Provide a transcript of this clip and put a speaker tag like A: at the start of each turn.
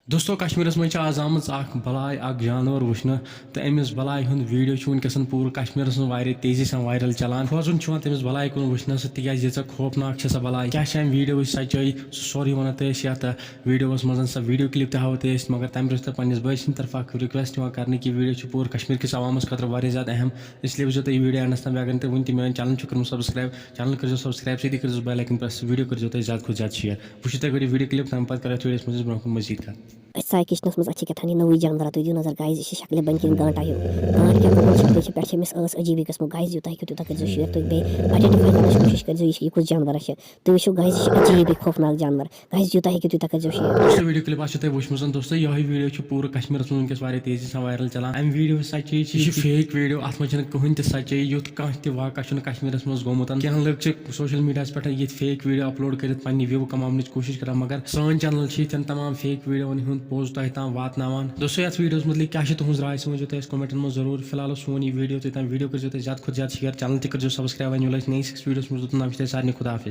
A: दोस्तों कश्मीरस मज आज आमज बलाय जानवर वुचन तो अमिस बलाय हुंद वीडियो वनकसन पूरे कश्मीरस मज तेजी से वायरल चलान खोजन तमिस बलाय कुन वुचनस तिकाज यीच खौफनाक सह बलाय क्या वीडियो सच्चाई सोरी वन ये वीडियोस मज सह वीडियो क्लिप तह मगर तम ब्रोह पन्नस बई सद तरफ रिक्वेस्ट कर कि वीडियो पूरे कश्मीर किस आवामस खतर ज्यादा अहम इसलिए वो तुम वीडियो एंडस तम अगर तुम वन मेन चैनल कर सब्सक्राइब चैनल कर सब्सक्राइब सी कर बेल आइकन प्रेस वीडियो कर ज्यादा खुद ज्यादा शेयर वो तुम वीडियो क्लिप तम पे कर वीडियो ब्रोह मजीद कर
B: साय किचनस मज क्या नई जानवर तुम नजर गाइज यह शक्ल बन किन गांटा हिं गांट क्या गोल शक्ल पे अमिस अजीब किस्म गाइज यूत हेको तूत कर शेयर तुम बे आइडेंटिफाई कर कोशिश कर यह कुछ जानवर तुम वो गाइज यह अजीब खौफनाक जानवर गाइज यूत हेको तूत कर शेयर
A: वीडियो क्लिप तुम वुचम दोस्तों यही वीडियो पूरे कश्मीर वनकस तेजी से वायरल चलान अम वीडियो सच्चाई यह फेक वीडियो अत मज कहन सच्चाई युत कह वाक़ कश्मीर मज गोमुत क्या लोग सोशल मीडिया पे ये फेक वीडियो अपलोड कर व्यू कमाने कोशिश कर मगर सन चैनल तमाम फेक वीडियो पोज तह तम वातान दोस्तों ये वीडियो मतलब क्या तुज राय सो वो कमेंटन में जरूर फिलहाल सोन यह वीडियो तुम वीडियो कर ज्यादा खुद ज्यादा शेयर चैनल कर सब्सक्राइब वन नई वीडियो नाम सारे खुदा हाफिज।